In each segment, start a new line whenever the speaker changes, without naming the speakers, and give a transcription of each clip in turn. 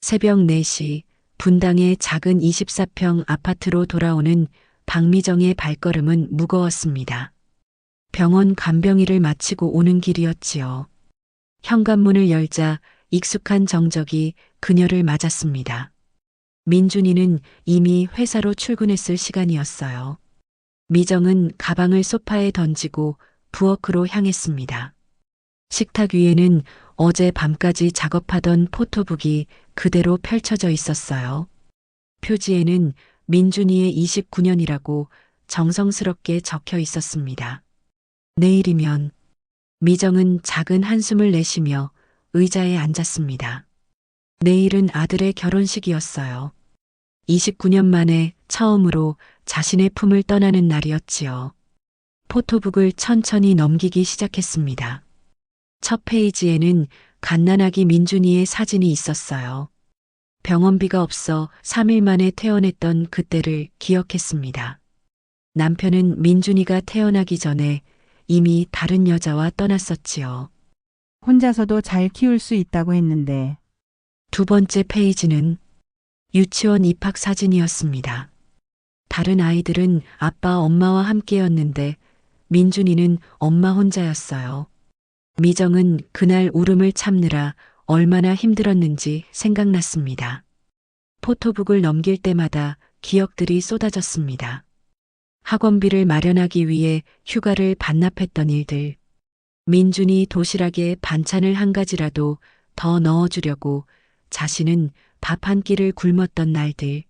새벽 4시 분당의 작은 24평 아파트로 돌아오는 박미정의 발걸음은 무거웠습니다. 병원 간병일을 마치고 오는 길이었지요. 현관문을 열자 익숙한 정적이 그녀를 맞았습니다. 민준이는 이미 회사로 출근했을 시간이었어요. 미정은 가방을 소파에 던지고 부엌으로 향했습니다. 식탁 위에는 어제 밤까지 작업하던 포토북이 그대로 펼쳐져 있었어요. 표지에는 민준이의 29년이라고 정성스럽게 적혀 있었습니다. 내일이면 미정은 작은 한숨을 내쉬며 의자에 앉았습니다. 내일은 아들의 결혼식이었어요. 29년 만에 처음으로 자신의 품을 떠나는 날이었지요. 포토북을 천천히 넘기기 시작했습니다. 첫 페이지에는 갓난아기 민준이의 사진이 있었어요. 병원비가 없어 3일 만에 퇴원했던 그때를 기억했습니다. 남편은 민준이가 태어나기 전에 이미 다른 여자와 떠났었지요.
혼자서도 잘 키울 수 있다고 했는데
두 번째 페이지는 유치원 입학 사진이었습니다. 다른 아이들은 아빠, 엄마와 함께였는데 민준이는 엄마 혼자였어요. 미정은 그날 울음을 참느라 얼마나 힘들었는지 생각났습니다. 포토북을 넘길 때마다 기억들이 쏟아졌습니다. 학원비를 마련하기 위해 휴가를 반납했던 일들. 민준이 도시락에 반찬을 한 가지라도 더 넣어주려고 자신은 밥 한 끼를 굶었던 날들.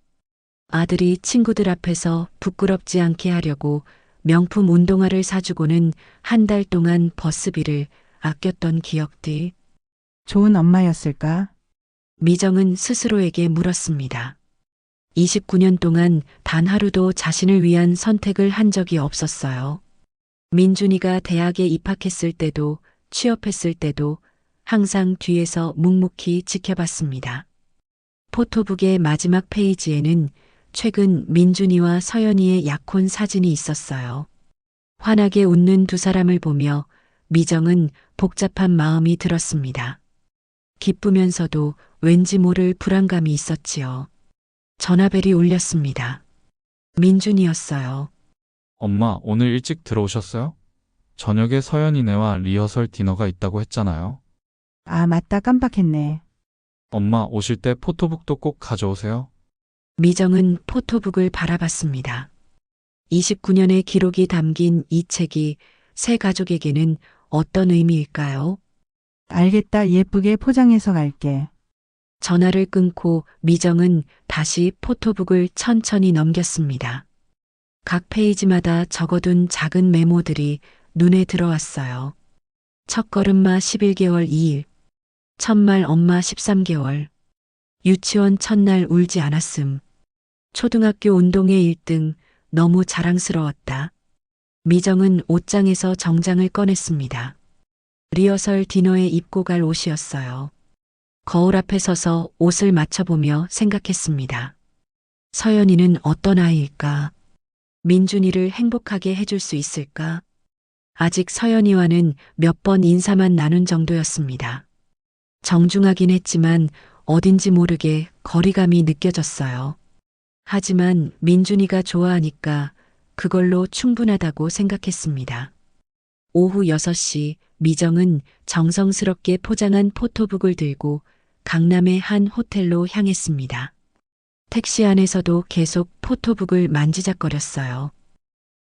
아들이 친구들 앞에서 부끄럽지 않게 하려고 명품 운동화를 사주고는 한 달 동안 버스비를 아꼈던 기억들.
좋은 엄마였을까?
미정은 스스로에게 물었습니다. 29년 동안 단 하루도 자신을 위한 선택을 한 적이 없었어요. 민준이가 대학에 입학했을 때도 취업했을 때도 항상 뒤에서 묵묵히 지켜봤습니다. 포토북의 마지막 페이지에는 최근 민준이와 서연이의 약혼 사진이 있었어요. 환하게 웃는 두 사람을 보며 미정은 복잡한 마음이 들었습니다. 기쁘면서도 왠지 모를 불안감이 있었지요. 전화벨이 울렸습니다. 민준이었어요.
엄마, 오늘 일찍 들어오셨어요? 저녁에 서연이네와 리허설 디너가 있다고 했잖아요.
아, 맞다, 깜빡했네.
엄마, 오실 때 포토북도 꼭 가져오세요.
미정은 포토북을 바라봤습니다. 29년의 기록이 담긴 이 책이 새 가족에게는 어떤 의미일까요?
알겠다, 예쁘게 포장해서 갈게.
전화를 끊고 미정은 다시 포토북을 천천히 넘겼습니다. 각 페이지마다 적어둔 작은 메모들이 눈에 들어왔어요. 첫걸음마 11개월 2일, 첫말 엄마 13개월, 유치원 첫날 울지 않았음, 초등학교 운동회 1등 너무 자랑스러웠다. 미정은 옷장에서 정장을 꺼냈습니다. 리허설 디너에 입고 갈 옷이었어요. 거울 앞에 서서 옷을 맞춰보며 생각했습니다. 서연이는 어떤 아이일까? 민준이를 행복하게 해줄 수 있을까? 아직 서연이와는 몇 번 인사만 나눈 정도였습니다. 정중하긴 했지만 어딘지 모르게 거리감이 느껴졌어요. 하지만 민준이가 좋아하니까 그걸로 충분하다고 생각했습니다. 오후 6시 미정은 정성스럽게 포장한 포토북을 들고 강남의 한 호텔로 향했습니다. 택시 안에서도 계속 포토북을 만지작거렸어요.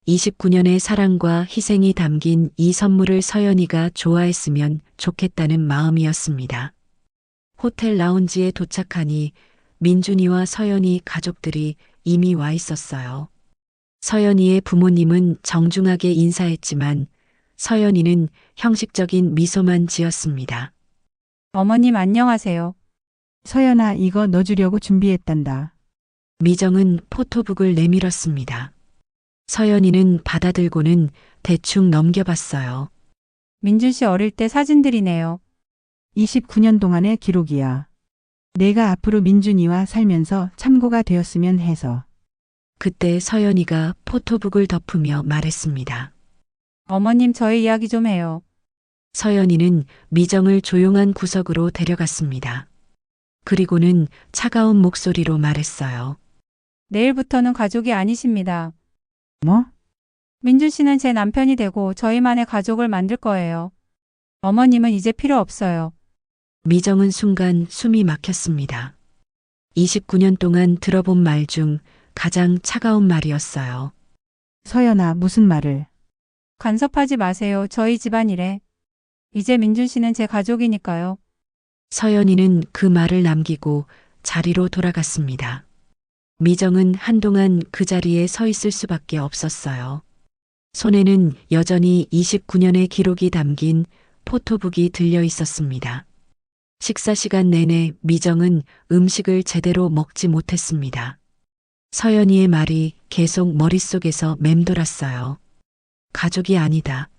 29년의 사랑과 희생이 담긴 이 선물을 서연이가 좋아했으면 좋겠다는 마음이었습니다. 호텔 라운지에 도착하니 민준이와 서연이 가족들이 이미 와 있었어요. 서연이의 부모님은 정중하게 인사했지만 서연이는 형식적인 미소만 지었습니다.
어머님 안녕하세요.
서연아, 이거 넣어주려고 준비했단다.
미정은 포토북을 내밀었습니다. 서연이는 받아들고는 대충 넘겨봤어요.
민준 씨 어릴 때 사진들이네요.
29년 동안의 기록이야. 내가 앞으로 민준이와 살면서 참고가 되었으면 해서.
그때 서연이가 포토북을 덮으며 말했습니다.
어머님 저희 이야기 좀 해요.
서연이는 미정을 조용한 구석으로 데려갔습니다. 그리고는 차가운 목소리로 말했어요.
내일부터는 가족이 아니십니다.
뭐?
민준 씨는 제 남편이 되고 저희만의 가족을 만들 거예요. 어머님은 이제 필요 없어요.
미정은 순간 숨이 막혔습니다. 29년 동안 들어본 말 중 가장 차가운 말이었어요.
서연아, 무슨 말을?
간섭하지 마세요. 저희 집안일에. 이제 민준 씨는 제 가족이니까요.
서연이는 그 말을 남기고 자리로 돌아갔습니다. 미정은 한동안 그 자리에 서 있을 수밖에 없었어요. 손에는 여전히 29년의 기록이 담긴 포토북이 들려 있었습니다. 식사 시간 내내 미정은 음식을 제대로 먹지 못했습니다. 서연이의 말이 계속 머릿속에서 맴돌았어요. 가족이 아니다.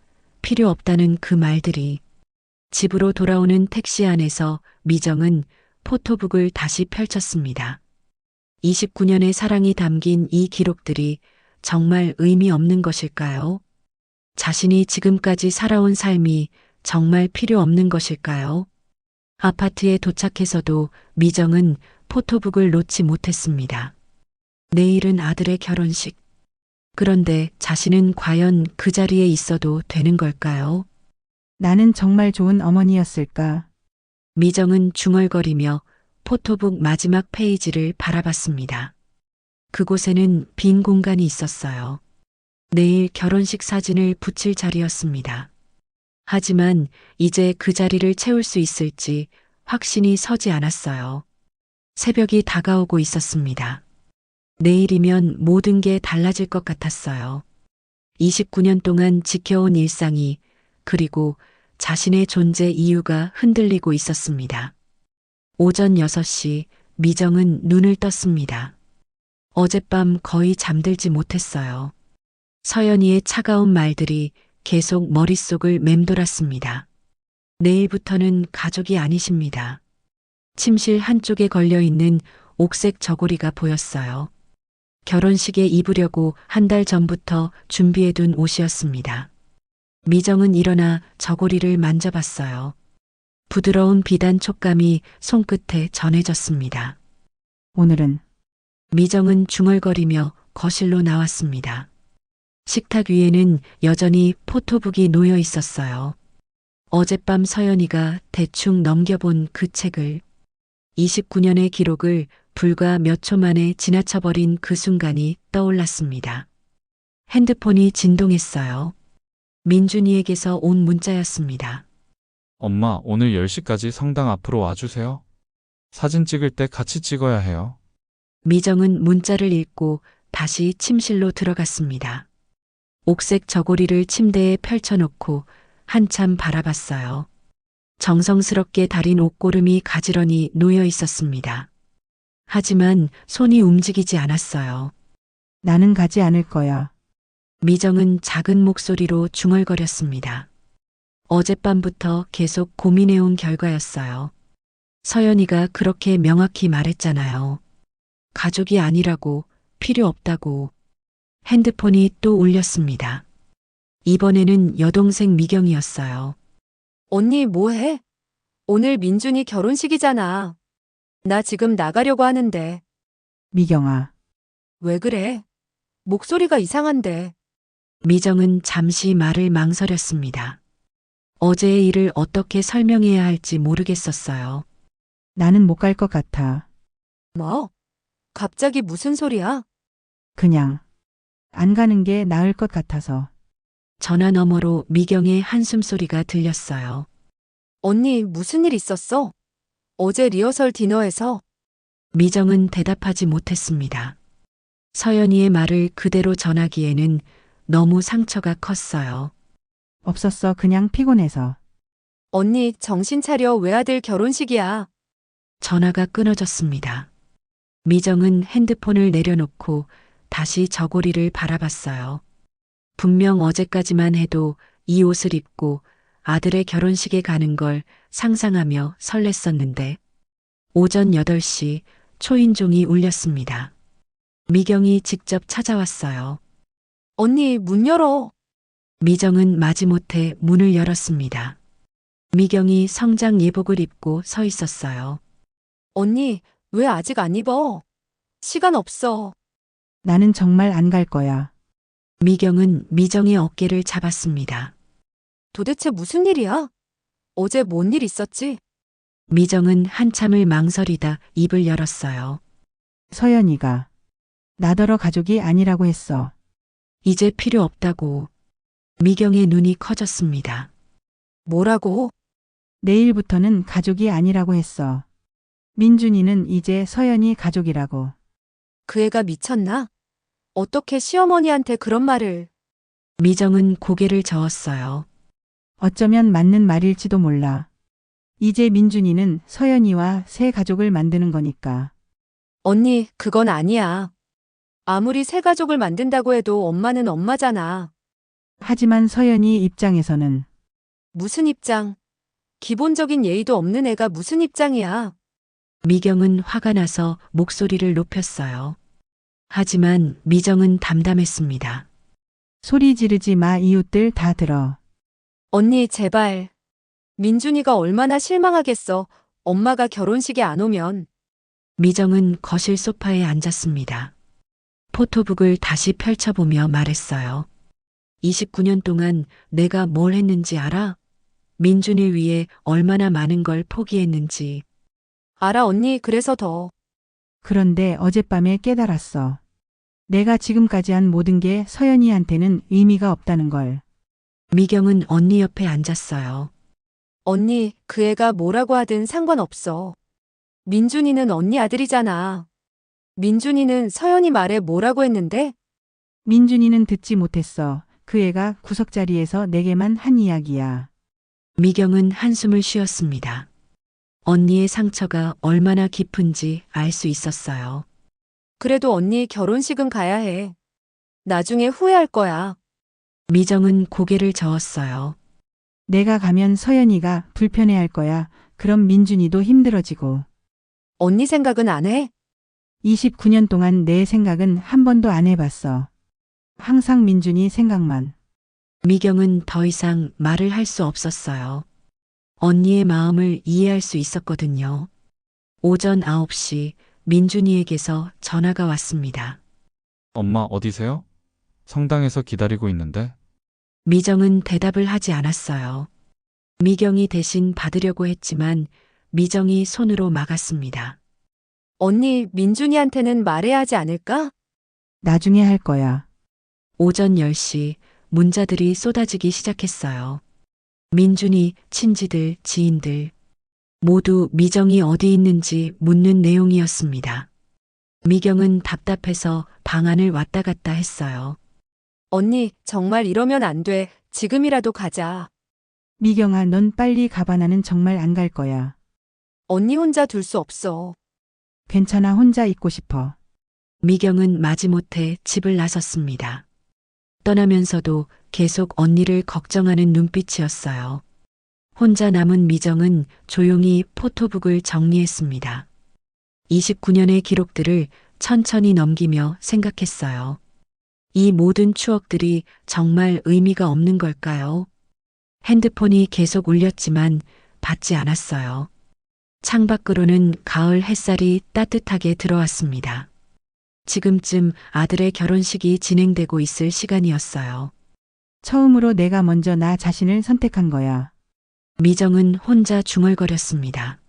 필요 없다는 그 말들이. 집으로 돌아오는 택시 안에서 미정은 포토북을 다시 펼쳤습니다. 29년의 사랑이 담긴 이 기록들이 정말 의미 없는 것일까요? 자신이 지금까지 살아온 삶이 정말 필요 없는 것일까요? 아파트에 도착해서도 미정은 포토북을 놓지 못했습니다. 내일은 아들의 결혼식. 그런데 자신은 과연 그 자리에 있어도 되는 걸까요?
나는 정말 좋은 어머니였을까?
미정은 중얼거리며 포토북 마지막 페이지를 바라봤습니다. 그곳에는 빈 공간이 있었어요. 내일 결혼식 사진을 붙일 자리였습니다. 하지만 이제 그 자리를 채울 수 있을지 확신이 서지 않았어요. 새벽이 다가오고 있었습니다. 내일이면 모든 게 달라질 것 같았어요. 29년 동안 지켜온 일상이, 그리고 자신의 존재 이유가 흔들리고 있었습니다. 오전 6시 미정은 눈을 떴습니다. 어젯밤 거의 잠들지 못했어요. 서연이의 차가운 말들이 계속 머릿속을 맴돌았습니다. 내일부터는 가족이 아니십니다. 침실 한쪽에 걸려있는 옥색 저고리가 보였어요. 결혼식에 입으려고 한 달 전부터 준비해둔 옷이었습니다. 미정은 일어나 저고리를 만져봤어요. 부드러운 비단 촉감이 손끝에 전해졌습니다.
오늘은
미정은 중얼거리며 거실로 나왔습니다. 식탁 위에는 여전히 포토북이 놓여 있었어요. 어젯밤 서연이가 대충 넘겨본 그 책을, 29년의 기록을 불과 몇 초 만에 지나쳐버린 그 순간이 떠올랐습니다. 핸드폰이 진동했어요. 민준이에게서 온 문자였습니다.
엄마, 오늘 10시까지 성당 앞으로 와주세요. 사진 찍을 때 같이 찍어야 해요.
미정은 문자를 읽고 다시 침실로 들어갔습니다. 옥색 저고리를 침대에 펼쳐놓고 한참 바라봤어요. 정성스럽게 다린 옷고름이 가지런히 놓여 있었습니다. 하지만 손이 움직이지 않았어요.
나는 가지 않을 거야.
미정은 작은 목소리로 중얼거렸습니다. 어젯밤부터 계속 고민해온 결과였어요. 서연이가 그렇게 명확히 말했잖아요. 가족이 아니라고, 필요 없다고. 핸드폰이 또 울렸습니다. 이번에는 여동생 미경이었어요.
언니 뭐해? 오늘 민준이 결혼식이잖아. 나 지금 나가려고 하는데.
미경아,
왜 그래? 목소리가 이상한데.
미정은 잠시 말을 망설였습니다. 어제의 일을 어떻게 설명해야 할지 모르겠었어요.
나는 못 갈 것 같아.
뭐? 갑자기 무슨 소리야?
그냥 안 가는 게 나을 것 같아서.
전화 너머로 미경의 한숨소리가 들렸어요.
언니 무슨 일 있었어? 어제 리허설 디너에서.
미정은 대답하지 못했습니다. 서연이의 말을 그대로 전하기에는 너무 상처가 컸어요.
없었어. 그냥 피곤해서.
언니 정신 차려, 외아들 결혼식이야.
전화가 끊어졌습니다. 미정은 핸드폰을 내려놓고 다시 저고리를 바라봤어요. 분명 어제까지만 해도 이 옷을 입고 아들의 결혼식에 가는 걸 상상하며 설렜었는데, 오전 8시 초인종이 울렸습니다. 미경이 직접 찾아왔어요.
언니 문 열어.
미정은 마지못해 문을 열었습니다. 미경이 성장 예복을 입고 서 있었어요.
언니, 왜 아직 안 입어? 시간 없어.
나는 정말 안 갈 거야.
미경은 미정의 어깨를 잡았습니다.
도대체 무슨 일이야? 어제 뭔 일 있었지?
미정은 한참을 망설이다 입을 열었어요.
서연이가 나더러 가족이 아니라고 했어.
이제 필요 없다고. 미경의 눈이 커졌습니다.
뭐라고?
내일부터는 가족이 아니라고 했어. 민준이는 이제 서연이 가족이라고.
그 애가 미쳤나? 어떻게 시어머니한테 그런 말을.
미정은 고개를 저었어요.
어쩌면 맞는 말일지도 몰라. 이제 민준이는 서연이와 새 가족을 만드는 거니까.
언니, 그건 아니야. 아무리 새 가족을 만든다고 해도 엄마는 엄마잖아.
하지만 서연이 입장에서는
무슨 입장? 기본적인 예의도 없는 애가 무슨 입장이야?
미경은 화가 나서 목소리를 높였어요. 하지만 미정은 담담했습니다.
소리 지르지 마, 이웃들 다 들어.
언니, 제발. 민준이가 얼마나 실망하겠어. 엄마가 결혼식에 안 오면.
미정은 거실 소파에 앉았습니다. 포토북을 다시 펼쳐보며 말했어요. 29년 동안 내가 뭘 했는지 알아? 민준을 위해 얼마나 많은 걸 포기했는지.
알아, 언니, 그래서 더.
그런데 어젯밤에 깨달았어. 내가 지금까지 한 모든 게 서연이한테는 의미가 없다는 걸.
미경은 언니 옆에 앉았어요.
언니, 그 애가 뭐라고 하든 상관없어. 민준이는 언니 아들이잖아. 민준이는 서연이 말에 뭐라고 했는데?
민준이는 듣지 못했어. 그 애가 구석자리에서 내게만 한 이야기야.
미경은 한숨을 쉬었습니다. 언니의 상처가 얼마나 깊은지 알 수 있었어요.
그래도 언니 결혼식은 가야 해. 나중에 후회할 거야.
미정은 고개를 저었어요.
내가 가면 서연이가 불편해할 거야. 그럼 민준이도 힘들어지고.
언니 생각은 안 해?
29년 동안 내 생각은 한 번도 안 해봤어. 항상 민준이 생각만.
미경은 더 이상 말을 할 수 없었어요. 언니의 마음을 이해할 수 있었거든요. 오전 9시 민준이에게서 전화가 왔습니다.
엄마 어디세요? 성당에서 기다리고 있는데.
미정은 대답을 하지 않았어요. 미경이 대신 받으려고 했지만 미정이 손으로 막았습니다.
언니, 민준이한테는 말해야 하지 않을까?
나중에 할 거야.
오전 10시 문자들이 쏟아지기 시작했어요. 민준이, 친지들, 지인들 모두 미정이 어디 있는지 묻는 내용이었습니다. 미경은 답답해서 방 안을 왔다 갔다 했어요.
언니, 정말 이러면 안 돼. 지금이라도 가자.
미경아, 넌 빨리 가봐. 나는 정말 안 갈 거야.
언니 혼자 둘 수 없어.
괜찮아, 혼자 있고 싶어.
미경은 마지못해 집을 나섰습니다. 떠나면서도 계속 언니를 걱정하는 눈빛이었어요. 혼자 남은 미정은 조용히 포토북을 정리했습니다. 29년의 기록들을 천천히 넘기며 생각했어요. 이 모든 추억들이 정말 의미가 없는 걸까요? 핸드폰이 계속 울렸지만 받지 않았어요. 창밖으로는 가을 햇살이 따뜻하게 들어왔습니다. 지금쯤 아들의 결혼식이 진행되고 있을 시간이었어요.
처음으로 내가 먼저 나 자신을 선택한 거야.
미정은 혼자 중얼거렸습니다.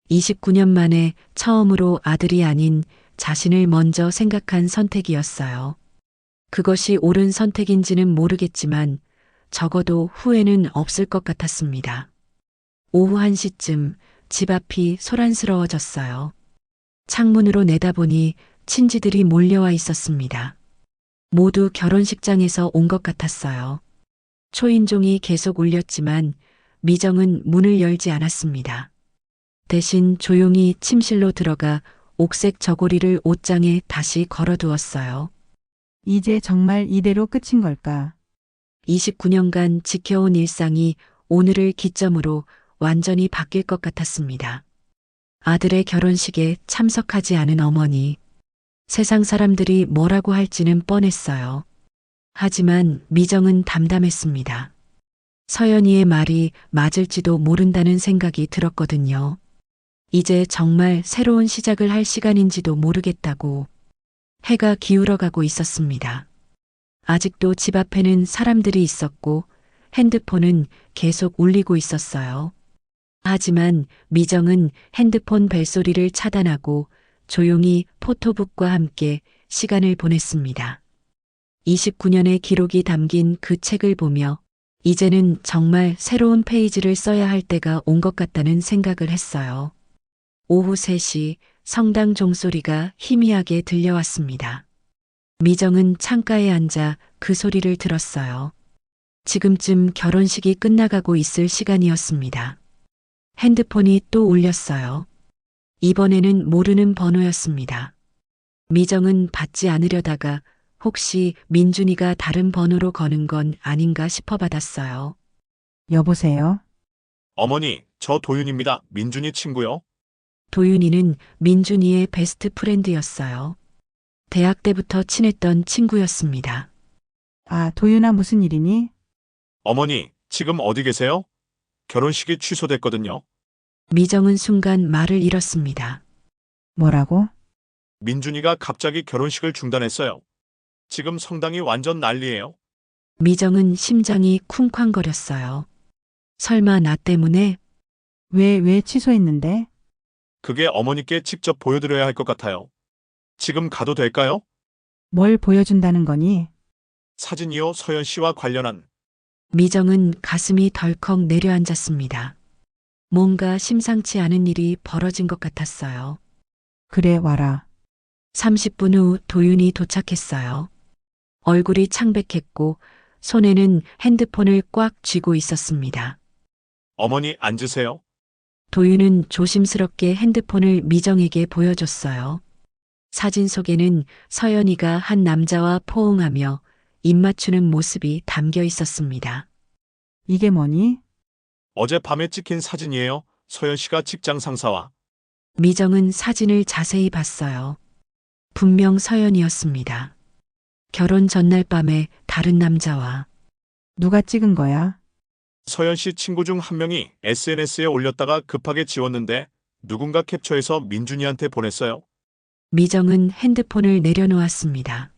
29년 만에 처음으로 아들이 아닌 자신을 먼저 생각한 선택이었어요. 그것이 옳은 선택인지는 모르겠지만 적어도 후회는 없을 것 같았습니다. 오후 1시쯤 집 앞이 소란스러워졌어요. 창문으로 내다보니 친지들이 몰려와 있었습니다. 모두 결혼식장에서 온 것 같았어요. 초인종이 계속 울렸지만 미정은 문을 열지 않았습니다. 대신 조용히 침실로 들어가 옥색 저고리를 옷장에 다시 걸어두었어요.
이제 정말 이대로 끝인 걸까?
29년간 지켜온 일상이 오늘을 기점으로 완전히 바뀔 것 같았습니다. 아들의 결혼식에 참석하지 않은 어머니. 세상 사람들이 뭐라고 할지는 뻔했어요. 하지만 미정은 담담했습니다. 서연이의 말이 맞을지도 모른다는 생각이 들었거든요. 이제 정말 새로운 시작을 할 시간인지도 모르겠다고 해가 기울어가고 있었습니다. 아직도 집 앞에는 사람들이 있었고 핸드폰은 계속 울리고 있었어요. 하지만 미정은 핸드폰 벨소리를 차단하고 조용히 포토북과 함께 시간을 보냈습니다. 29년의 기록이 담긴 그 책을 보며 이제는 정말 새로운 페이지를 써야 할 때가 온 것 같다는 생각을 했어요. 오후 3시 성당 종소리가 희미하게 들려왔습니다. 미정은 창가에 앉아 그 소리를 들었어요. 지금쯤 결혼식이 끝나가고 있을 시간이었습니다. 핸드폰이 또 울렸어요. 이번에는 모르는 번호였습니다. 미정은 받지 않으려다가 혹시 민준이가 다른 번호로 거는 건 아닌가 싶어 받았어요.
여보세요?
어머니, 저 도윤입니다. 민준이 친구요.
도윤이는 민준이의 베스트 프렌드였어요. 대학 때부터 친했던 친구였습니다.
아, 도윤아 무슨 일이니?
어머니, 지금 어디 계세요? 결혼식이 취소됐거든요.
미정은 순간 말을 잃었습니다.
뭐라고?
민준이가 갑자기 결혼식을 중단했어요. 지금 성당이 완전 난리예요.
미정은 심장이 쿵쾅거렸어요. 설마 나 때문에?
왜 취소했는데?
그게 어머니께 직접 보여드려야 할 것 같아요. 지금 가도 될까요?
뭘 보여준다는 거니?
사진이요, 서연 씨와 관련한.
미정은 가슴이 덜컥 내려앉았습니다. 뭔가 심상치 않은 일이 벌어진 것 같았어요.
그래, 와라.
30분 후 도윤이 도착했어요. 얼굴이 창백했고 손에는 핸드폰을 꽉 쥐고 있었습니다.
어머니, 앉으세요.
도윤은 조심스럽게 핸드폰을 미정에게 보여줬어요. 사진 속에는 서연이가 한 남자와 포옹하며 입 맞추는 모습이 담겨 있었습니다.
이게 뭐니?
어젯밤에 찍힌 사진이에요. 서연 씨가 직장 상사와.
미정은 사진을 자세히 봤어요. 분명 서연이었습니다. 결혼 전날 밤에 다른 남자와
누가 찍은 거야?
서연 씨 친구 중 한 명이 SNS에 올렸다가 급하게 지웠는데 누군가 캡처해서 민준이한테 보냈어요.
미정은 핸드폰을 내려놓았습니다.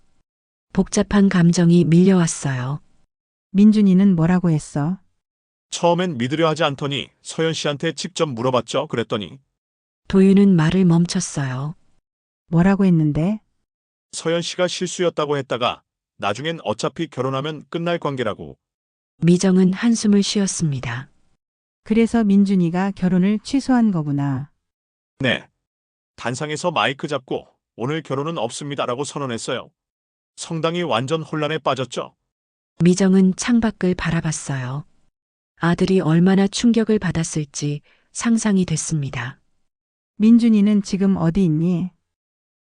복잡한 감정이 밀려왔어요.
민준이는 뭐라고 했어?
처음엔 믿으려 하지 않더니 서연 씨한테 직접 물어봤죠. 그랬더니
도윤은 말을 멈췄어요.
뭐라고 했는데?
서연 씨가 실수였다고 했다가 나중엔 어차피 결혼하면 끝날 관계라고.
미정은 한숨을 쉬었습니다.
그래서 민준이가 결혼을 취소한 거구나.
네. 단상에서 마이크 잡고 오늘 결혼은 없습니다라고 선언했어요. 성당이 완전 혼란에 빠졌죠.
미정은 창밖을 바라봤어요. 아들이 얼마나 충격을 받았을지 상상이 됐습니다.
민준이는 지금 어디 있니?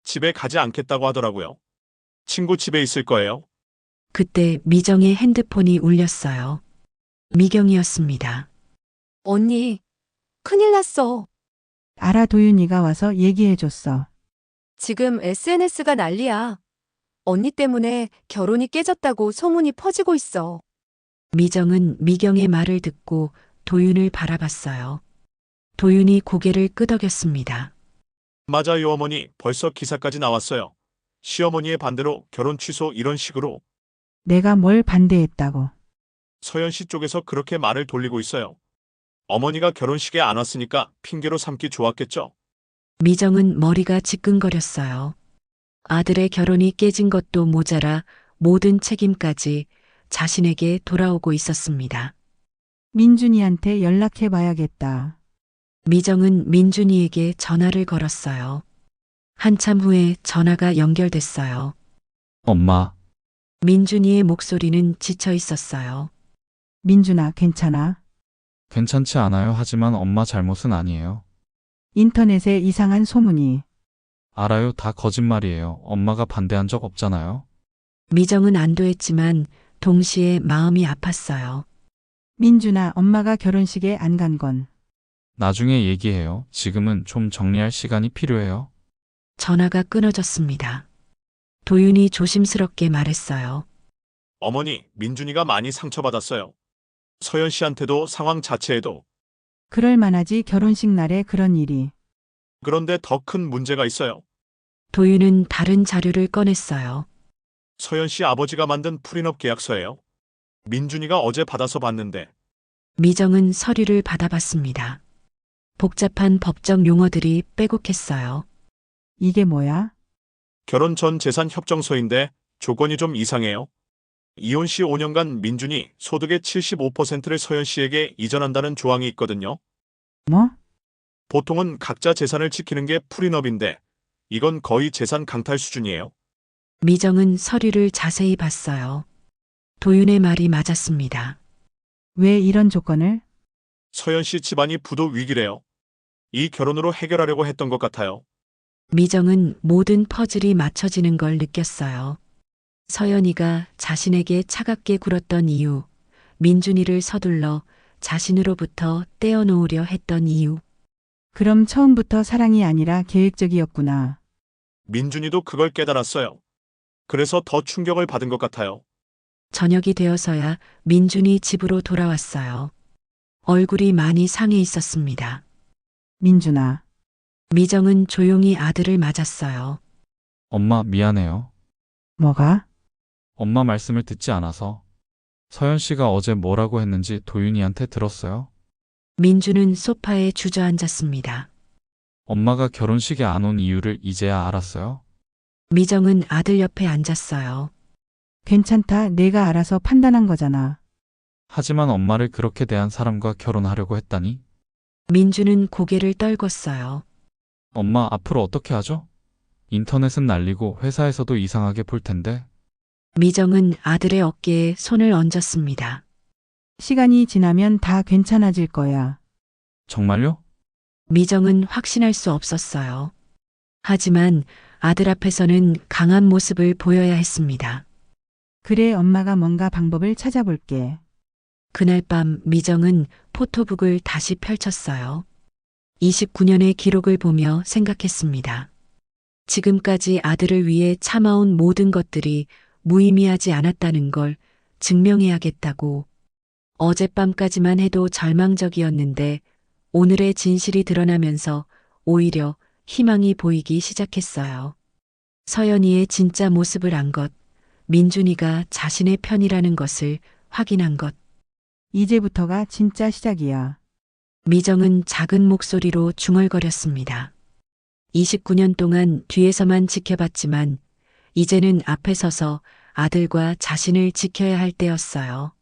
집에 가지 않겠다고 하더라고요. 친구 집에 있을 거예요.
그때 미정의 핸드폰이 울렸어요. 미경이었습니다.
언니, 큰일 났어.
알아, 도윤이가 와서 얘기해줬어.
지금 SNS가 난리야. 언니 때문에 결혼이 깨졌다고 소문이 퍼지고 있어.
미정은 미경의 말을 듣고 도윤을 바라봤어요. 도윤이 고개를 끄덕였습니다.
맞아요, 어머니. 벌써 기사까지 나왔어요. 시어머니의 반대로 결혼 취소 이런 식으로.
내가 뭘 반대했다고.
서연 씨 쪽에서 그렇게 말을 돌리고 있어요. 어머니가 결혼식에 안 왔으니까 핑계로 삼기 좋았겠죠.
미정은 머리가 지끈거렸어요. 아들의 결혼이 깨진 것도 모자라 모든 책임까지 자신에게 돌아오고 있었습니다.
민준이한테 연락해봐야겠다.
미정은 민준이에게 전화를 걸었어요. 한참 후에 전화가 연결됐어요.
엄마,
민준이의 목소리는 지쳐 있었어요.
민준아, 괜찮아?
괜찮지 않아요. 하지만 엄마 잘못은 아니에요.
인터넷에 이상한 소문이.
알아요. 다 거짓말이에요. 엄마가 반대한 적 없잖아요.
미정은 안도했지만 동시에 마음이 아팠어요.
민준아, 엄마가 결혼식에 안 간 건.
나중에 얘기해요. 지금은 좀 정리할 시간이 필요해요.
전화가 끊어졌습니다. 도윤이 조심스럽게 말했어요.
어머니, 민준이가 많이 상처받았어요. 서연 씨한테도 상황 자체에도.
그럴 만하지, 결혼식 날에 그런 일이.
그런데 더 큰 문제가 있어요.
도윤은 다른 자료를 꺼냈어요.
서연 씨 아버지가 만든 프리업 계약서예요. 민준이가 어제 받아서 봤는데
미정은 서류를 받아봤습니다. 복잡한 법적 용어들이 빼곡했어요.
이게 뭐야?
결혼 전 재산 협정서인데 조건이 좀 이상해요. 이혼 시 5년간 민준이 소득의 75%를 서연 씨에게 이전한다는 조항이 있거든요.
뭐?
보통은 각자 재산을 지키는 게 프리업인데 이건 거의 재산 강탈 수준이에요.
미정은 서류를 자세히 봤어요. 도윤의 말이 맞았습니다.
왜 이런 조건을?
서연 씨 집안이 부도 위기래요. 이 결혼으로 해결하려고 했던 것 같아요.
미정은 모든 퍼즐이 맞춰지는 걸 느꼈어요. 서연이가 자신에게 차갑게 굴었던 이유, 민준이를 서둘러 자신으로부터 떼어놓으려 했던 이유,
그럼 처음부터 사랑이 아니라 계획적이었구나.
민준이도 그걸 깨달았어요. 그래서 더 충격을 받은 것 같아요.
저녁이 되어서야 민준이 집으로 돌아왔어요. 얼굴이 많이 상해 있었습니다.
민준아,
미정은 조용히 아들을 맞았어요.
엄마 미안해요.
뭐가?
엄마 말씀을 듣지 않아서. 서연 씨가 어제 뭐라고 했는지 도윤이한테 들었어요?
민준은 소파에 주저앉았습니다.
엄마가 결혼식에 안 온 이유를 이제야 알았어요?
미정은 아들 옆에 앉았어요.
괜찮다. 내가 알아서 판단한 거잖아.
하지만 엄마를 그렇게 대한 사람과 결혼하려고 했다니?
민준은 고개를 떨궜어요.
엄마 앞으로 어떻게 하죠? 인터넷은 날리고 회사에서도 이상하게 볼 텐데.
미정은 아들의 어깨에 손을 얹었습니다.
시간이 지나면 다 괜찮아질 거야.
정말요?
미정은 확신할 수 없었어요. 하지만 아들 앞에서는 강한 모습을 보여야 했습니다.
그래, 엄마가 뭔가 방법을 찾아볼게.
그날 밤 미정은 포토북을 다시 펼쳤어요. 29년의 기록을 보며 생각했습니다. 지금까지 아들을 위해 참아온 모든 것들이 무의미하지 않았다는 걸 증명해야겠다고. 어젯밤까지만 해도 절망적이었는데 오늘의 진실이 드러나면서 오히려 희망이 보이기 시작했어요. 서연이의 진짜 모습을 안 것, 민준이가 자신의 편이라는 것을 확인한 것.
이제부터가 진짜 시작이야.
미정은 작은 목소리로 중얼거렸습니다. 29년 동안 뒤에서만 지켜봤지만 이제는 앞에 서서 아들과 자신을 지켜야 할 때였어요.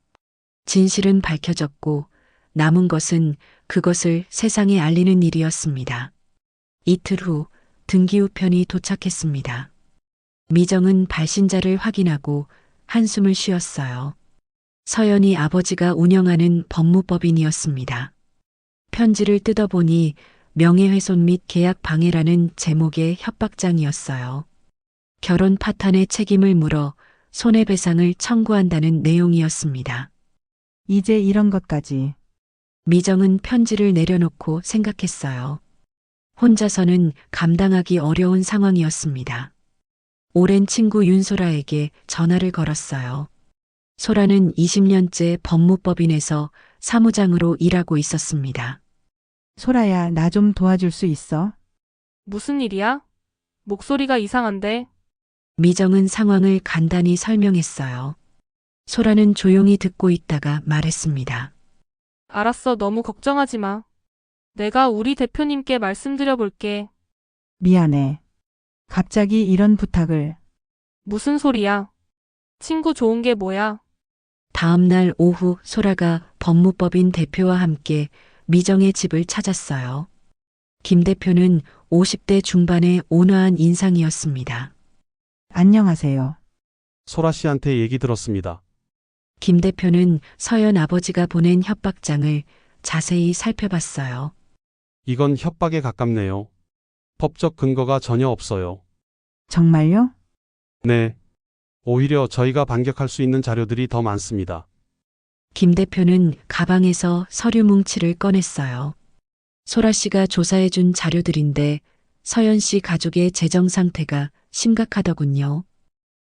진실은 밝혀졌고 남은 것은 그것을 세상에 알리는 일이었습니다. 이틀 후 등기우편이 도착했습니다. 미정은 발신자를 확인하고 한숨을 쉬었어요. 서연이 아버지가 운영하는 법무법인이었습니다. 편지를 뜯어보니 명예훼손 및 계약 방해라는 제목의 협박장이었어요. 결혼 파탄의 책임을 물어 손해배상을 청구한다는 내용이었습니다.
이제 이런 것까지.
미정은 편지를 내려놓고 생각했어요. 혼자서는 감당하기 어려운 상황이었습니다. 오랜 친구 윤소라에게 전화를 걸었어요. 소라는 20년째 법무법인에서 사무장으로 일하고 있었습니다.
소라야, 나 좀 도와줄 수 있어?
무슨 일이야? 목소리가 이상한데?
미정은 상황을 간단히 설명했어요. 소라는 조용히 듣고 있다가 말했습니다.
알았어, 너무 걱정하지 마. 내가 우리 대표님께 말씀드려 볼게.
미안해. 갑자기 이런 부탁을.
무슨 소리야? 친구 좋은 게 뭐야?
다음 날 오후 소라가 법무법인 대표와 함께 미정의 집을 찾았어요. 김 대표는 50대 중반의 온화한 인상이었습니다.
안녕하세요.
소라 씨한테 얘기 들었습니다.
김 대표는 서연 아버지가 보낸 협박장을 자세히 살펴봤어요.
이건 협박에 가깝네요. 법적 근거가 전혀 없어요.
정말요?
네. 오히려 저희가 반격할 수 있는 자료들이 더 많습니다.
김 대표는 가방에서 서류 뭉치를 꺼냈어요. 소라 씨가 조사해준 자료들인데 서연 씨 가족의 재정 상태가 심각하더군요.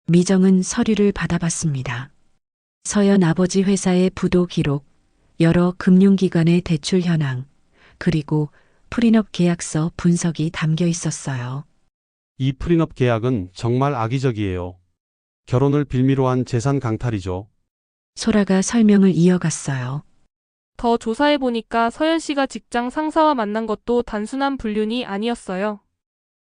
미정은 서류를 받아봤습니다. 서연 아버지 회사의 부도 기록, 여러 금융기관의 대출 현황, 그리고 프리업 계약서 분석이 담겨 있었어요.
이 프리업 계약은 정말 악의적이에요. 결혼을 빌미로 한 재산 강탈이죠.
소라가 설명을 이어갔어요.
더 조사해보니까 서연 씨가 직장 상사와 만난 것도 단순한 불륜이 아니었어요.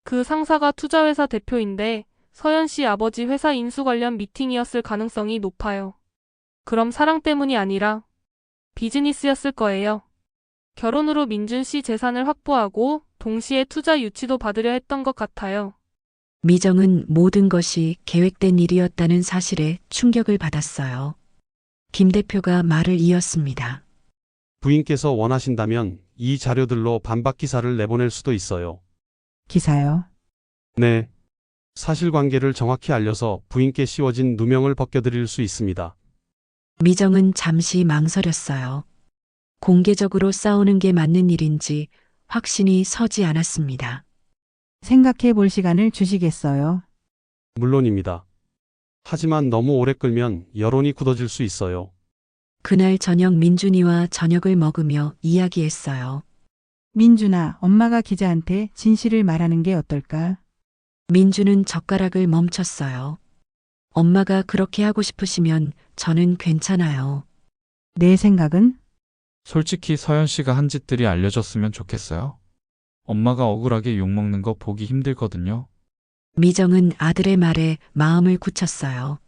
그 상사가 투자회사 대표인데 서연 씨 아버지 회사 인수 관련 미팅이었을 가능성이 높아요. 그럼 사랑 때문이 아니라 비즈니스였을 거예요. 결혼으로 민준 씨 재산을 확보하고 동시에 투자 유치도 받으려 했던 것 같아요.
미정은 모든 것이 계획된 일이었다는 사실에 충격을 받았어요. 김 대표가 말을 이었습니다.
부인께서 원하신다면 이 자료들로 반박 기사를 내보낼 수도 있어요.
기사요.
네. 사실관계를 정확히 알려서 부인께 씌워진 누명을 벗겨드릴 수 있습니다.
미정은 잠시 망설였어요. 공개적으로 싸우는 게 맞는 일인지 확신이 서지 않았습니다.
생각해 볼 시간을 주시겠어요?
물론입니다. 하지만 너무 오래 끌면 여론이 굳어질 수 있어요.
그날 저녁 민준이와 저녁을 먹으며 이야기했어요.
민준아, 엄마가 기자한테 진실을 말하는 게 어떨까?
민준은 젓가락을 멈췄어요. 엄마가 그렇게 하고 싶으시면 저는 괜찮아요.
내 생각은?
솔직히 서연 씨가 한 짓들이 알려졌으면 좋겠어요. 엄마가 억울하게 욕먹는 거 보기 힘들거든요.
미정은 아들의 말에 마음을 굳혔어요.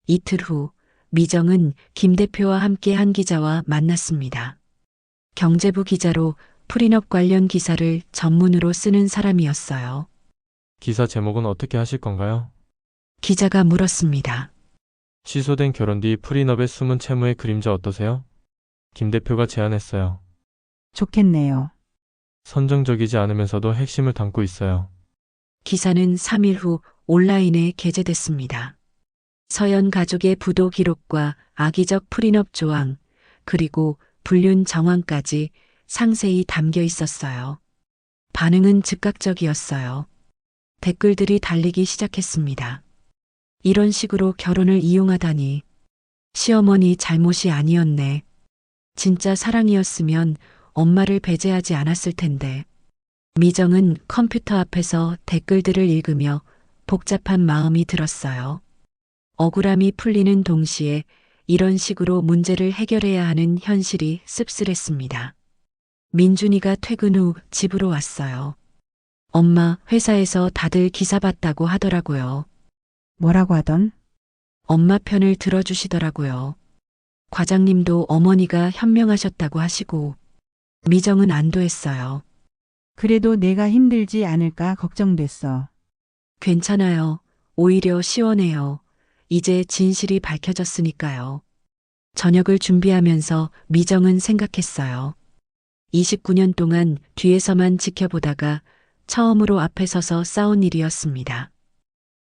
이틀 후 미정은 김 대표와 함께 한 기자와 만났습니다. 경제부 기자로 프리업 관련 기사를 전문으로 쓰는 사람이었어요.
기사 제목은 어떻게 하실 건가요?
기자가 물었습니다.
취소된 결혼 뒤 프리업의 숨은 채무의 그림자 어떠세요? 김 대표가 제안했어요.
좋겠네요.
선정적이지 않으면서도 핵심을 담고 있어요.
기사는 3일 후 온라인에 게재됐습니다. 서연 가족의 부도 기록과 악의적 프리업 조항, 그리고 불륜 정황까지 상세히 담겨 있었어요. 반응은 즉각적이었어요. 댓글들이 달리기 시작했습니다. 이런 식으로 결혼을 이용하다니. 시어머니 잘못이 아니었네. 진짜 사랑이었으면 엄마를 배제하지 않았을 텐데. 미정은 컴퓨터 앞에서 댓글들을 읽으며 복잡한 마음이 들었어요. 억울함이 풀리는 동시에 이런 식으로 문제를 해결해야 하는 현실이 씁쓸했습니다. 민준이가 퇴근 후 집으로 왔어요. 엄마, 회사에서 다들 기사 봤다고 하더라고요.
뭐라고 하던?
엄마 편을 들어주시더라고요. 과장님도 어머니가 현명하셨다고 하시고. 미정은 안도했어요.
그래도 내가 힘들지 않을까 걱정됐어.
괜찮아요. 오히려 시원해요. 이제 진실이 밝혀졌으니까요. 저녁을 준비하면서 미정은 생각했어요. 29년 동안 뒤에서만 지켜보다가 처음으로 앞에 서서 싸운 일이었습니다.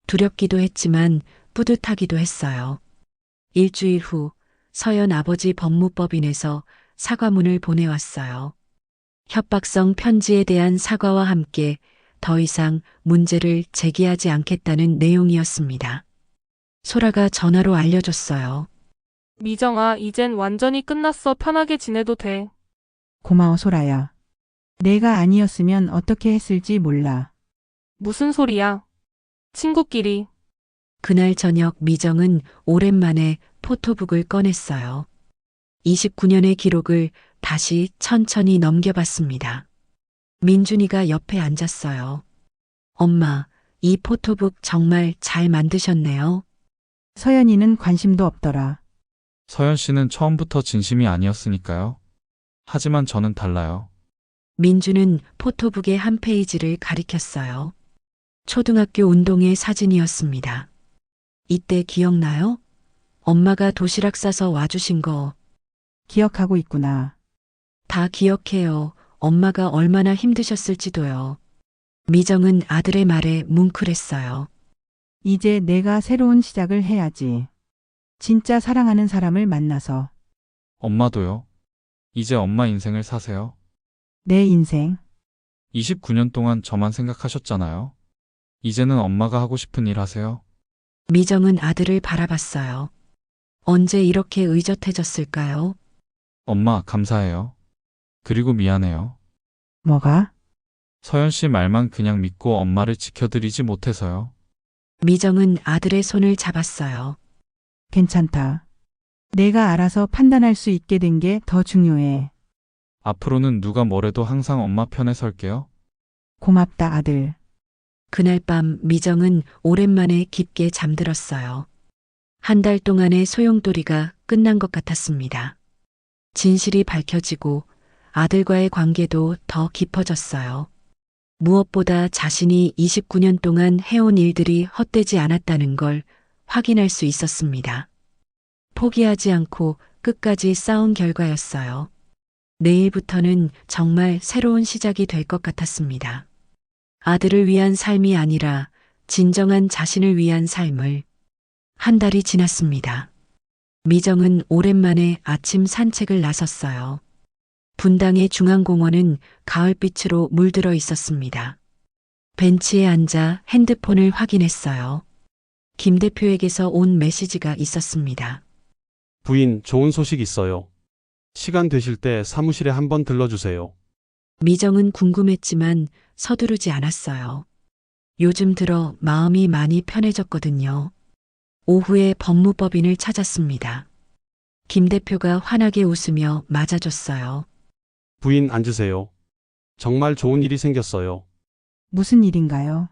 두렵기도 했지만 뿌듯하기도 했어요. 일주일 후 서연 아버지 법무법인에서 사과문을 보내왔어요. 협박성 편지에 대한 사과와 함께 더 이상 문제를 제기하지 않겠다는 내용이었습니다. 소라가 전화로 알려줬어요.
미정아, 이젠 완전히 끝났어. 편하게 지내도 돼.
고마워, 소라야. 내가 아니었으면 어떻게 했을지 몰라.
무슨 소리야? 친구끼리.
그날 저녁 미정은 오랜만에 포토북을 꺼냈어요. 29년의 기록을 다시 천천히 넘겨봤습니다. 민준이가 옆에 앉았어요. 엄마, 이 포토북 정말 잘 만드셨네요.
서연이는 관심도 없더라.
서연 씨는 처음부터 진심이 아니었으니까요. 하지만 저는 달라요.
민준은 포토북의 한 페이지를 가리켰어요. 초등학교 운동회 사진이었습니다. 이때 기억나요? 엄마가 도시락 싸서 와주신 거.
기억하고 있구나.
다 기억해요. 엄마가 얼마나 힘드셨을지도요. 미정은 아들의 말에 뭉클했어요.
이제 내가 새로운 시작을 해야지. 진짜 사랑하는 사람을 만나서.
엄마도요. 이제 엄마 인생을 사세요.
내 인생.
29년 동안 저만 생각하셨잖아요. 이제는 엄마가 하고 싶은 일 하세요.
미정은 아들을 바라봤어요. 언제 이렇게 의젓해졌을까요?
엄마, 감사해요. 그리고 미안해요.
뭐가?
서연 씨 말만 그냥 믿고 엄마를 지켜드리지 못해서요.
미정은 아들의 손을 잡았어요.
괜찮다. 내가 알아서 판단할 수 있게 된 게 더 중요해.
앞으로는 누가 뭐래도 항상 엄마 편에 설게요.
고맙다, 아들.
그날 밤 미정은 오랜만에 깊게 잠들었어요. 한 달 동안의 소용돌이가 끝난 것 같았습니다. 진실이 밝혀지고 아들과의 관계도 더 깊어졌어요. 무엇보다 자신이 29년 동안 해온 일들이 헛되지 않았다는 걸 확인할 수 있었습니다. 포기하지 않고 끝까지 싸운 결과였어요. 내일부터는 정말 새로운 시작이 될 것 같았습니다. 아들을 위한 삶이 아니라 진정한 자신을 위한 삶을. 한 달이 지났습니다. 미정은 오랜만에 아침 산책을 나섰어요. 분당의 중앙공원은 가을빛으로 물들어 있었습니다. 벤치에 앉아 핸드폰을 확인했어요. 김 대표에게서 온 메시지가 있었습니다.
부인, 좋은 소식 있어요. 시간 되실 때 사무실에 한번 들러주세요.
미정은 궁금했지만 서두르지 않았어요. 요즘 들어 마음이 많이 편해졌거든요. 오후에 법무법인을 찾았습니다. 김 대표가 환하게 웃으며 맞아줬어요.
부인, 앉으세요. 정말 좋은 일이 생겼어요.
무슨 일인가요?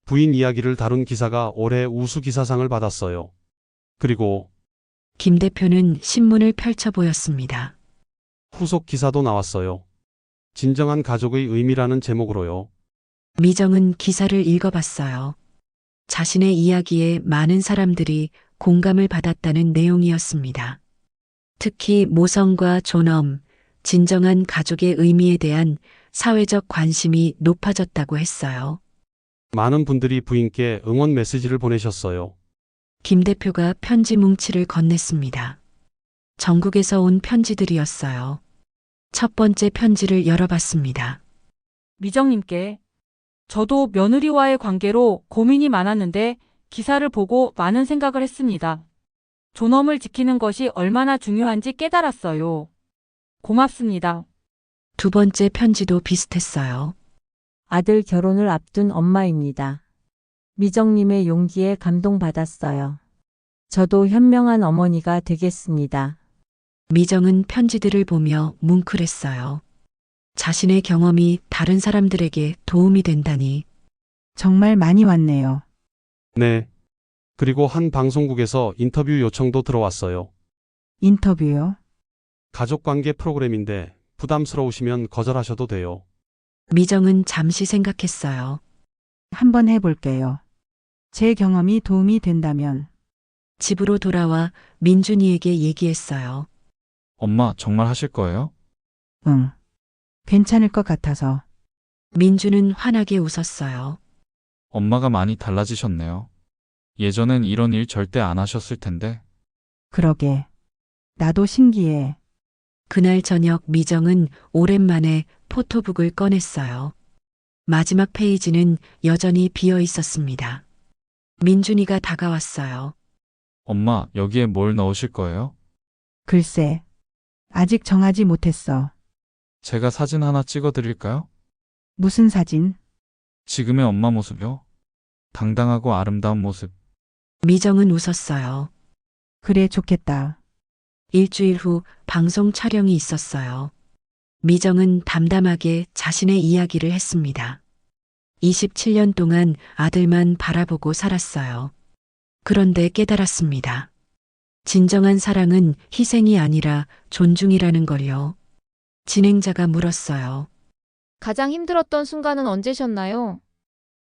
부인 이야기를 다룬 기사가 올해 우수 기사상을 받았어요. 그리고
김 대표는 신문을 펼쳐 보였습니다.
후속 기사도 나왔어요. 진정한 가족의 의미라는 제목으로요.
미정은 기사를 읽어봤어요. 자신의 이야기에 많은 사람들이 공감을 받았다는 내용이었습니다. 특히 모성과 존엄, 진정한 가족의 의미에 대한 사회적 관심이 높아졌다고 했어요.
많은 분들이 부인께 응원 메시지를 보내셨어요.
김 대표가 편지 뭉치를 건넸습니다. 전국에서 온 편지들이었어요. 첫 번째 편지를 열어봤습니다.
미정님께 저도 며느리와의 관계로 고민이 많았는데 기사를 보고 많은 생각을 했습니다. 존엄을 지키는 것이 얼마나 중요한지 깨달았어요. 고맙습니다.
두 번째 편지도 비슷했어요.
아들 결혼을 앞둔 엄마입니다. 미정님의 용기에 감동받았어요. 저도 현명한 어머니가 되겠습니다.
미정은 편지들을 보며 뭉클했어요. 자신의 경험이 다른 사람들에게 도움이 된다니.
정말 많이 왔네요.
네. 그리고 한 방송국에서 인터뷰 요청도 들어왔어요.
인터뷰요?
가족관계 프로그램인데 부담스러우시면 거절하셔도 돼요.
미정은 잠시 생각했어요.
한번 해볼게요. 제 경험이 도움이 된다면.
집으로 돌아와 민준이에게 얘기했어요.
엄마, 정말 하실 거예요?
응. 괜찮을 것 같아서.
민준은 환하게 웃었어요.
엄마가 많이 달라지셨네요. 예전엔 이런 일 절대 안 하셨을 텐데.
그러게. 나도 신기해.
그날 저녁 미정은 오랜만에 포토북을 꺼냈어요. 마지막 페이지는 여전히 비어 있었습니다. 민준이가 다가왔어요.
엄마, 여기에 뭘 넣으실 거예요?
글쎄. 아직 정하지 못했어.
제가 사진 하나 찍어 드릴까요?
무슨 사진?
지금의 엄마 모습이요. 당당하고 아름다운 모습.
미정은 웃었어요.
그래, 좋겠다.
일주일 후 방송 촬영이 있었어요. 미정은 담담하게 자신의 이야기를 했습니다. 27년 동안 아들만 바라보고 살았어요. 그런데 깨달았습니다. 진정한 사랑은 희생이 아니라 존중이라는 걸요. 진행자가 물었어요.
가장 힘들었던 순간은 언제셨나요?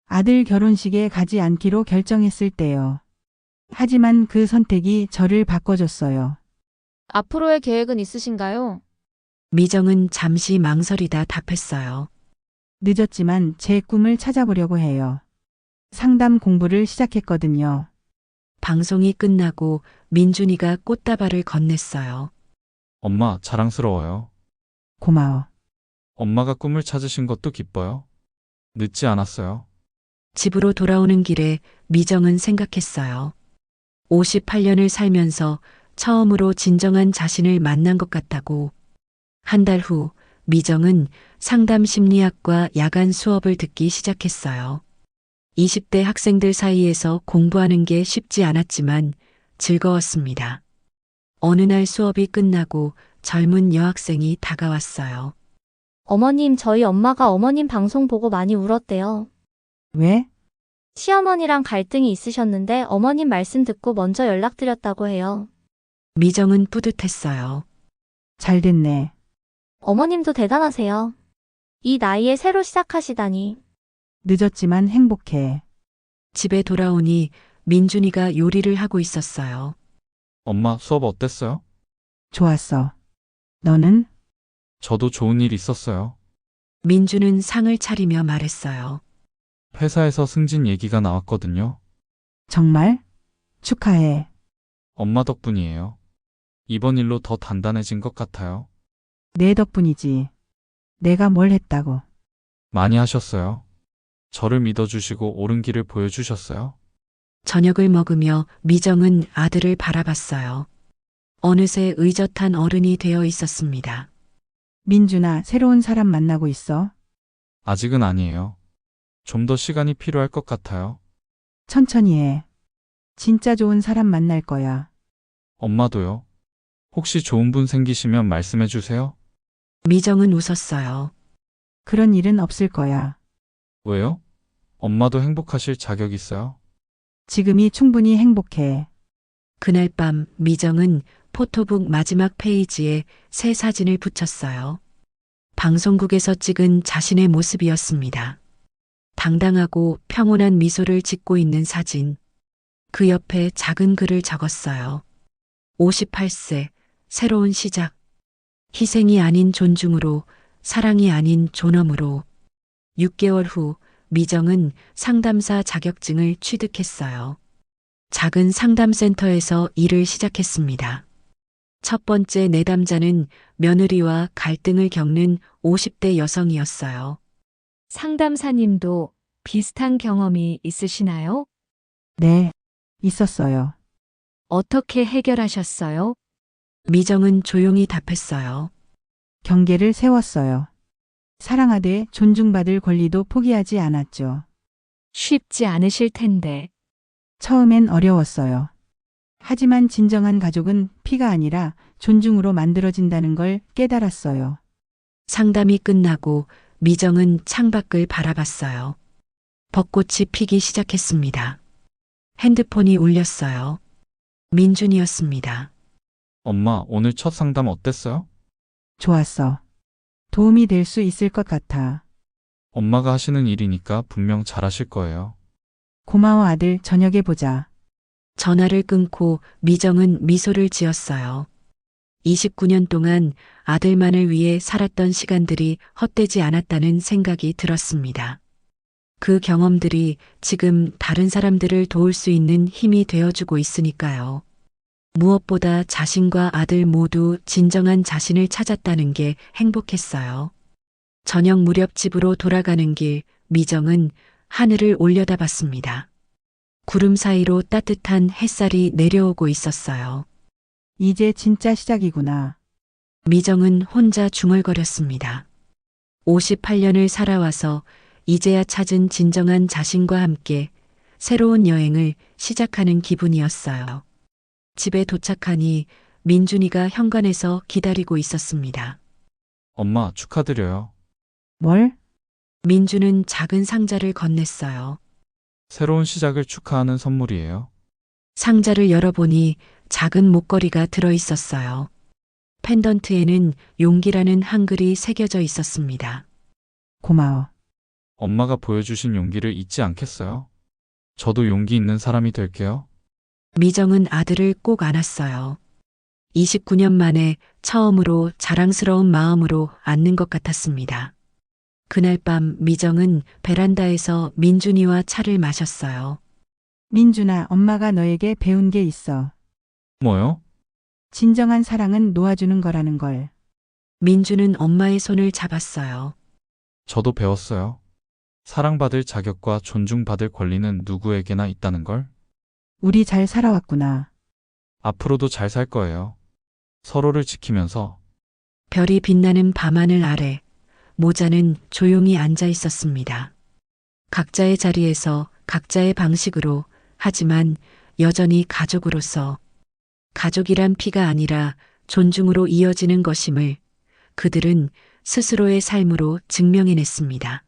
아들 결혼식에 가지 않기로 결정했을 때요. 하지만 그 선택이 저를 바꿔줬어요.
앞으로의 계획은 있으신가요?
미정은 잠시 망설이다 답했어요.
늦었지만 제 꿈을 찾아보려고 해요. 상담 공부를 시작했거든요.
방송이 끝나고 민준이가 꽃다발을 건넸어요.
엄마, 자랑스러워요.
고마워.
엄마가 꿈을 찾으신 것도 기뻐요. 늦지 않았어요.
집으로 돌아오는 길에 미정은 생각했어요. 58년을 살면서 처음으로 진정한 자신을 만난 것 같다고. 한 달 후 미정은 상담 심리학과 야간 수업을 듣기 시작했어요. 20대 학생들 사이에서 공부하는 게 쉽지 않았지만 즐거웠습니다. 어느 날 수업이 끝나고 젊은 여학생이 다가왔어요.
어머님, 저희 엄마가 어머님 방송 보고 많이 울었대요.
왜?
시어머니랑 갈등이 있으셨는데 어머님 말씀 듣고 먼저 연락드렸다고 해요.
미정은 뿌듯했어요.
잘 됐네.
어머님도 대단하세요. 이 나이에 새로 시작하시다니.
늦었지만 행복해.
집에 돌아오니 민준이가 요리를 하고 있었어요.
엄마, 수업 어땠어요?
좋았어. 너는?
저도 좋은 일 있었어요.
민준은 상을 차리며 말했어요.
회사에서 승진 얘기가 나왔거든요.
정말? 축하해.
엄마 덕분이에요. 이번 일로 더 단단해진 것 같아요.
내 덕분이지. 내가 뭘 했다고.
많이 하셨어요. 저를 믿어주시고 옳은 길을 보여주셨어요.
저녁을 먹으며 미정은 아들을 바라봤어요. 어느새 의젓한 어른이 되어 있었습니다.
민준아, 새로운 사람 만나고 있어?
아직은 아니에요. 좀 더 시간이 필요할 것 같아요.
천천히 해. 진짜 좋은 사람 만날 거야.
엄마도요. 혹시 좋은 분 생기시면 말씀해 주세요.
미정은 웃었어요.
그런 일은 없을 거야.
왜요? 엄마도 행복하실 자격 있어요.
지금이 충분히 행복해.
그날 밤 미정은 포토북 마지막 페이지에 새 사진을 붙였어요. 방송국에서 찍은 자신의 모습이었습니다. 당당하고 평온한 미소를 짓고 있는 사진. 그 옆에 작은 글을 적었어요. 58세, 새로운 시작. 희생이 아닌 존중으로, 사랑이 아닌 존엄으로. 6개월 후 미정은 상담사 자격증을 취득했어요. 작은 상담센터에서 일을 시작했습니다. 첫 번째 내담자는 며느리와 갈등을 겪는 50대 여성이었어요.
상담사님도 비슷한 경험이 있으시나요?
네, 있었어요.
어떻게 해결하셨어요?
미정은 조용히 답했어요.
경계를 세웠어요. 사랑하되 존중받을 권리도 포기하지 않았죠.
쉽지 않으실 텐데.
처음엔 어려웠어요. 하지만 진정한 가족은 피가 아니라 존중으로 만들어진다는 걸 깨달았어요.
상담이 끝나고 미정은 창밖을 바라봤어요. 벚꽃이 피기 시작했습니다. 핸드폰이 울렸어요. 민준이었습니다.
엄마, 오늘 첫 상담 어땠어요?
좋았어. 도움이 될 수 있을 것 같아.
엄마가 하시는 일이니까 분명 잘하실 거예요.
고마워 아들, 저녁에 보자.
전화를 끊고 미정은 미소를 지었어요. 29년 동안 아들만을 위해 살았던 시간들이 헛되지 않았다는 생각이 들었습니다. 그 경험들이 지금 다른 사람들을 도울 수 있는 힘이 되어주고 있으니까요. 무엇보다 자신과 아들 모두 진정한 자신을 찾았다는 게 행복했어요. 저녁 무렵 집으로 돌아가는 길, 미정은 하늘을 올려다봤습니다. 구름 사이로 따뜻한 햇살이 내려오고 있었어요.
이제 진짜 시작이구나.
미정은 혼자 중얼거렸습니다. 58년을 살아와서 이제야 찾은 진정한 자신과 함께 새로운 여행을 시작하는 기분이었어요. 집에 도착하니 민준이가 현관에서 기다리고 있었습니다.
엄마, 축하드려요.
뭘?
민준은 작은 상자를 건넸어요.
새로운 시작을 축하하는 선물이에요.
상자를 열어보니 작은 목걸이가 들어 있었어요. 펜던트에는 용기라는 한글이 새겨져 있었습니다.
고마워.
엄마가 보여주신 용기를 잊지 않겠어요? 저도 용기 있는 사람이 될게요.
미정은 아들을 꼭 안았어요. 29년 만에 처음으로 자랑스러운 마음으로 안는 것 같았습니다. 그날 밤 미정은 베란다에서 민준이와 차를 마셨어요.
민준아, 엄마가 너에게 배운 게 있어.
뭐요?
진정한 사랑은 놓아주는 거라는 걸.
민준은 엄마의 손을 잡았어요.
저도 배웠어요. 사랑받을 자격과 존중받을 권리는 누구에게나 있다는 걸.
우리 잘 살아왔구나.
앞으로도 잘 살 거예요. 서로를 지키면서.
별이 빛나는 밤하늘 아래 모자는 조용히 앉아 있었습니다. 각자의 자리에서 각자의 방식으로, 하지만 여전히 가족으로서, 가족이란 피가 아니라 존중으로 이어지는 것임을 그들은 스스로의 삶으로 증명해냈습니다.